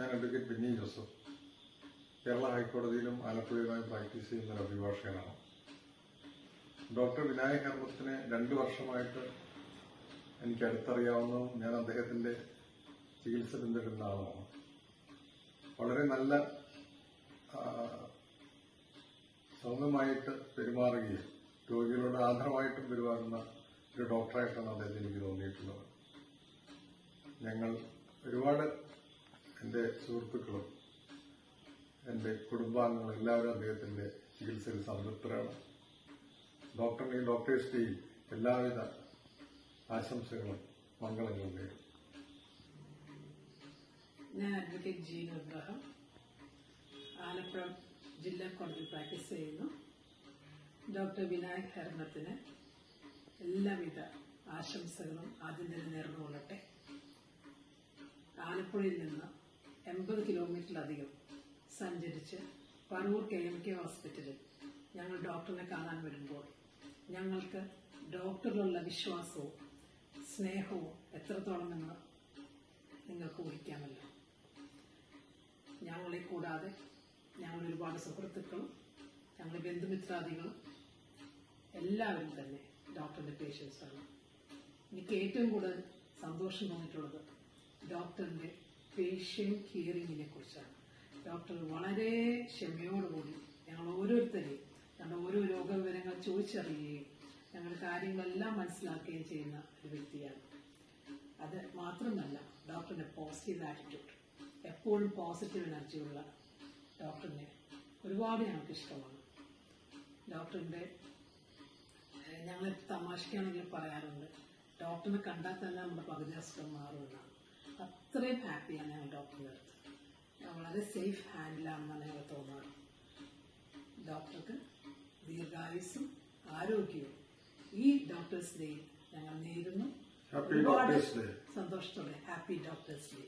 ഞാൻ അഡ്വക്കേറ്റ് ബെന്നി ജോസഫ്, കേരള ഹൈക്കോടതിയിലും ആലപ്പുഴയിലുമായി പ്രാക്ടീസ് ചെയ്യുന്ന ഒരു അഭിഭാഷകനാണ്. ഡോക്ടർ വിനായക് ഹെർമത്തിനെ 2 വർഷമായിട്ട് എനിക്ക് അടുത്തറിയാവുന്നതും ഞാൻ അദ്ദേഹത്തിന്റെ ചികിത്സ പിന്തുടരുന്ന ആളാണ്. വളരെ നല്ല സൗമ്യമായിട്ട് പെരുമാറുകയും രോഗികളോട് ആദരവായിട്ടും പെരുമാറുന്ന ഒരു ഡോക്ടറായിട്ടാണ് അദ്ദേഹത്തെ എനിക്ക് തോന്നിയിട്ടുള്ളത്. ഞങ്ങൾ ഒരുപാട് എൻ്റെ സുഹൃത്തുക്കളും എൻ്റെ കുടുംബാംഗങ്ങളും എല്ലാവരും അദ്ദേഹത്തിന്റെ ചികിത്സയിൽ സംതൃപ്തരാണ്. ഡോക്ടറിന് ഈ ഡോക്ടേഴ്സ് ഡേയിൽ എല്ലാവിധ ആശംസകളും മംഗളങ്ങളും നേരും. ഞാൻ അഡ്വക്കേറ്റ് ജീന അബ്രഹാം, ആലപ്പുഴ ജില്ലാ കോടതിയിൽ പ്രാക്ടീസ് ചെയ്യുന്നു. ഡോക്ടർ വിനായക് ഹെർമത്തിന് എല്ലാവിധ ആശംസകളും ആദ്യം തന്നെ നേർന്നുകൊള്ളട്ടെ. ആലപ്പുഴയിൽ നിന്ന് 80 കിലോമീറ്ററിലധികം സഞ്ചരിച്ച് പറവൂർ KMK ഹോസ്പിറ്റലിൽ ഞങ്ങൾ ഡോക്ടറിനെ കാണാൻ വരുമ്പോൾ ഞങ്ങൾക്ക് ഡോക്ടറിലുള്ള വിശ്വാസവും സ്നേഹവും എത്രത്തോളമെന്ന് നിങ്ങൾക്ക് ഊഹിക്കാമല്ലോ. ഞങ്ങളെ കൂടാതെ ഞങ്ങൾ ഒരുപാട് സുഹൃത്തുക്കളും ഞങ്ങളുടെ ബന്ധുമിത്രാദികളും എല്ലാവരും തന്നെ ഡോക്ടറിന്റെ പേഷ്യൻസാണ്. എനിക്ക് ഏറ്റവും കൂടുതൽ സന്തോഷം തോന്നിയിട്ടുള്ളത് ഡോക്ടറിന്റെ പേഷ്യന്റ് ഹിയറിംഗിനെ കുറിച്ചാണ്. ഡോക്ടർ വളരെ ക്ഷമയോടുകൂടി ഞങ്ങൾ ഓരോരുത്തരെയും ഞങ്ങളുടെ ഓരോ രോഗവിവരങ്ങൾ ചോദിച്ചറിയുകയും ഞങ്ങളുടെ കാര്യങ്ങളെല്ലാം മനസ്സിലാക്കുകയും ചെയ്യുന്ന ഒരു വ്യക്തിയാണ്. അത് മാത്രമല്ല, ഡോക്ടറിന്റെ പോസിറ്റീവ് ആറ്റിറ്റ്യൂഡ്, എപ്പോഴും പോസിറ്റീവ് എനർജിയുള്ള ഡോക്ടറിനെ ഒരുപാട് ഞങ്ങൾക്ക് ഇഷ്ടമാണ്. ഡോക്ടറിന്റെ ഞങ്ങൾ തമാശയ്ക്കാണെങ്കിൽ പറയാറുണ്ട്, ഡോക്ടറിനെ കണ്ടാൽ തന്നെ നമ്മുടെ പകുതി അസുഖം മാറുമെന്നാണ്. അത്രയും ഹാപ്പിയാണ് ഞങ്ങൾ ഡോക്ടറിന്റെ അടുത്ത്. വളരെ സേഫ് ഹാൻഡിലാണെന്നാണ് ഞങ്ങൾ തോന്നാറ്. ഡോക്ടർക്ക് ദീർഘായുസ്സും ആരോഗ്യവും ഈ ഡോക്ടേഴ്സ് ഡേയിൽ ഞങ്ങൾ നേരുന്നു. ഒരുപാട് സന്തോഷത്തോടെ ഹാപ്പി ഡോക്ടേഴ്സ് ഡേ.